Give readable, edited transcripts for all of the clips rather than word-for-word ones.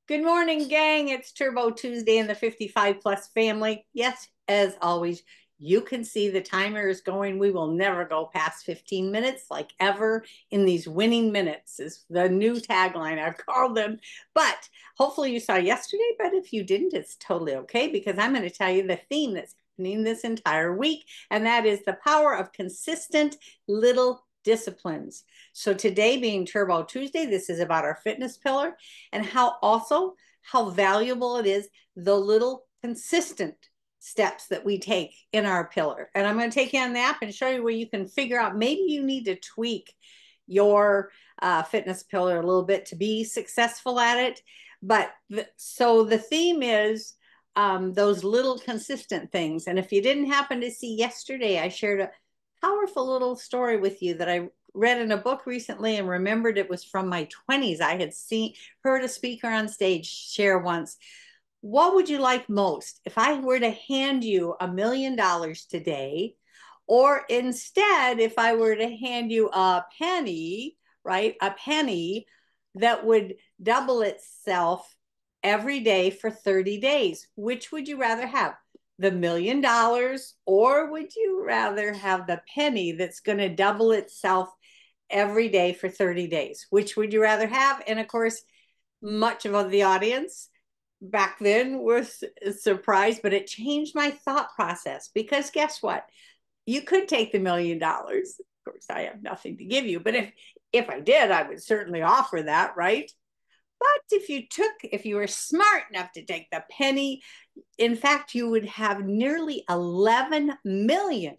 Good morning, gang. It's Turbo Tuesday in the 55 plus family. Yes, as always, you can see the timer is going. We will never go past 15 minutes, like ever in these winning minutes, is the new tagline I've called them. But hopefully you saw yesterday. But if you didn't, it's totally okay because I'm going to tell you the theme that's happening this entire week, and that is the power of consistent little disciplines. So today being Turbo Tuesday, this is about our fitness pillar and how valuable it is the little consistent steps that we take in our pillar. And I'm going to take you on the app and show you where you can figure out maybe you need to tweak your fitness pillar a little bit to be successful at it. But so the theme is those little consistent things. And if you didn't happen to see yesterday, I shared a powerful little story with you that I read in a book recently and remembered it was from my 20s. I had heard a speaker on stage share once. What would you like most if I were to hand you $1 million today? Or instead, if I were to hand you a penny, right? A penny that would double itself every day for 30 days. Which would you rather have? The $1 million, or would you rather have the penny that's going to double itself every day for 30 days? Which would you rather have? And of course, much of the audience back then was surprised, but it changed my thought process because guess what? You could take the $1 million. Of course, I have nothing to give you, but if I did, I would certainly offer that, right? But if you were smart enough to take the penny, in fact, you would have nearly $11 million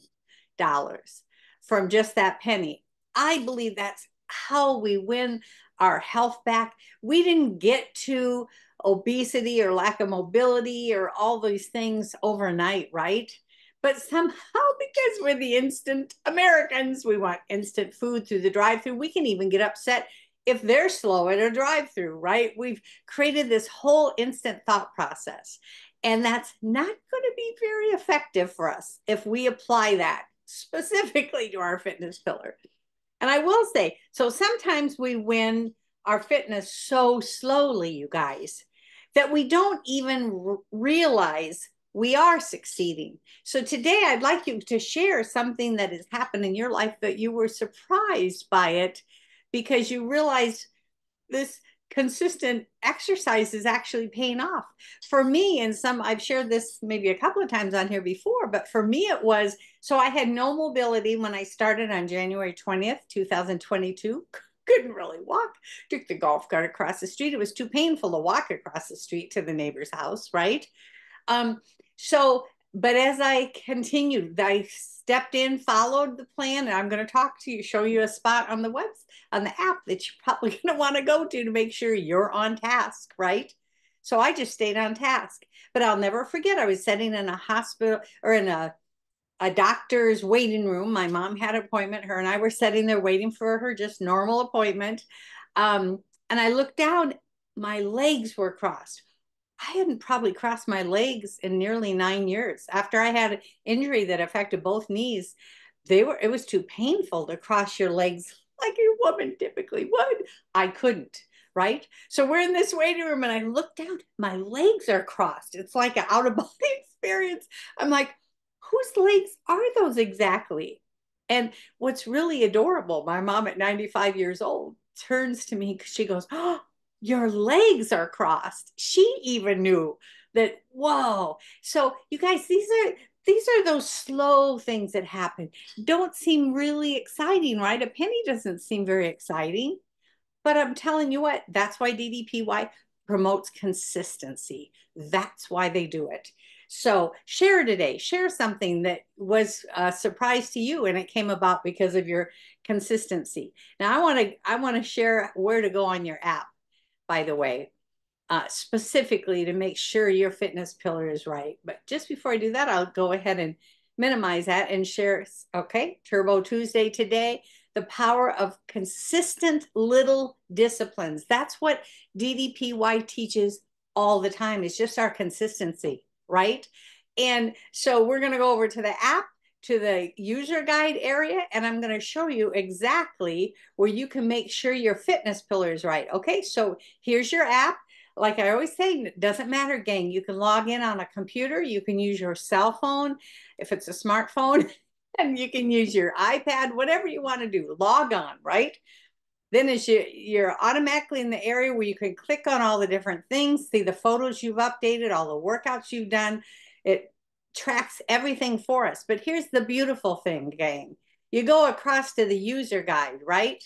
from just that penny. I believe that's how we win our health back. We didn't get to obesity or lack of mobility or all these things overnight, right? But somehow, because we're the instant Americans, we want instant food through the drive-through. We can even get upset if they're slow at a drive-through, right? We've created this whole instant thought process. And that's not going to be very effective for us if we apply that specifically to our fitness pillar. And I will say, so sometimes we win our fitness so slowly, you guys, that we don't even realize we are succeeding. So today I'd like you to share something that has happened in your life that you were surprised by it because you realized this consistent exercise is actually paying off. For me, and I've shared this maybe a couple of times on here before, but for me it was, so I had no mobility when I started on January 20th, 2022. Couldn't really walk. Took the golf cart across the street. It was too painful to walk across the street to the neighbor's house, right? Um, but as I continued, I stepped in, followed the plan, and I'm going to talk to you, show you a spot on the app that you're probably going to want to go to make sure you're on task, right? So I just stayed on task. But I'll never forget, I was sitting in a hospital or in a doctor's waiting room. My mom had an appointment. Her and I were sitting there waiting for her just normal appointment. And I looked down, my legs were crossed. I hadn't probably crossed my legs in nearly 9 years. After I had an injury that affected both knees, it was too painful to cross your legs like a woman typically would. I couldn't, right? So we're in this waiting room and I look down, my legs are crossed. It's like an out of body experience. I'm like, whose legs are those exactly? And what's really adorable, my mom at 95 years old turns to me, she goes, oh, your legs are crossed. She even knew that, whoa. So you guys, these are those slow things that happen. Don't seem really exciting, right? A penny doesn't seem very exciting. But I'm telling you what, that's why DDPY promotes consistency. That's why they do it. So share today, share something that was a surprise to you and it came about because of your consistency. Now I want to share where to go on your app, by the way, specifically to make sure your fitness pillar is right. But just before I do that, I'll go ahead and minimize that and share. Okay, Turbo Tuesday today, the power of consistent little disciplines. That's what DDPY teaches all the time. It's just our consistency, right? And so we're going to go over to the app, to the user guide area, and I'm going to show you exactly where you can make sure your fitness pillar is right. Okay, so here's your app. like I always say, it doesn't matter, gang. You can log in on a computer, you can use your cell phone if it's a smartphone, and you can use your iPad, whatever you want to do. Log on, right? Then as you're automatically in the area where you can click on all the different things, see the photos you've updated, all the workouts you've done. It tracks everything for us. But here's the beautiful thing, gang. You go across to the user guide, right?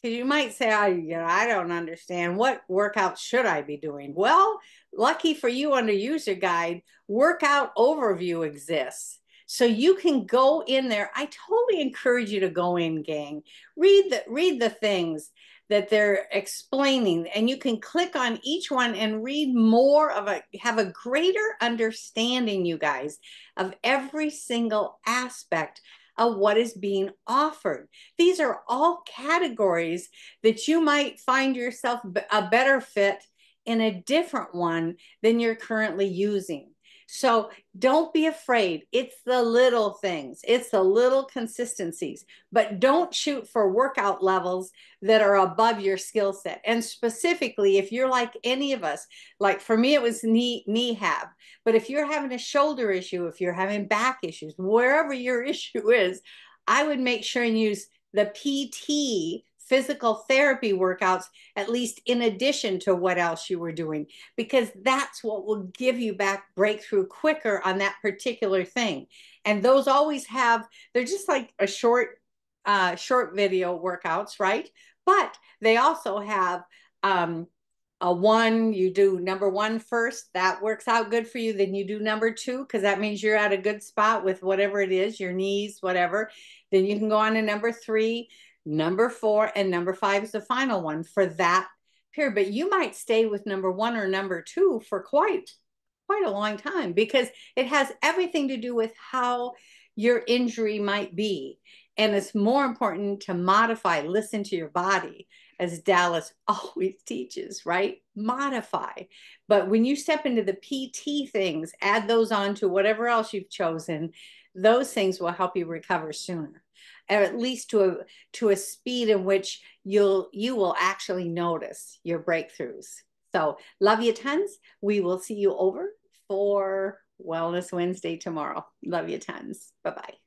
Because you might say, I don't understand. What workout should I be doing? Well, lucky for you, under user guide, workout overview exists. So you can go in there. I totally encourage you to go in, gang. Read the things that they're explaining, and you can click on each one and read more of have a greater understanding, you guys, of every single aspect of what is being offered. These are all categories that you might find yourself a better fit in a different one than you're currently using. So don't be afraid. It's the little things, it's the little consistencies, but don't shoot for workout levels that are above your skill set. And specifically, if you're like any of us, like for me, it was knee have. But if you're having a shoulder issue, if you're having back issues, wherever your issue is, I would make sure and use the PT physical therapy workouts, at least in addition to what else you were doing, because that's what will give you back breakthrough quicker on that particular thing. And those always have, they're just like a short video workouts, right? But they also have a one, you do number one first, that works out good for you. Then you do number two, because that means you're at a good spot with whatever it is, your knees, whatever. Then you can go on to number three, number four, and number five is the final one for that period. But you might stay with number one or number two for quite a long time, because it has everything to do with how your injury might be. And it's more important to modify, listen to your body, as Dallas always teaches, right? Modify. But when you step into the PT things, add those on to whatever else you've chosen, those things will help you recover sooner, or at least to a speed in which you will actually notice your breakthroughs. So love you tons. We will see you over for Wellness Wednesday tomorrow. Love you tons. Bye-bye.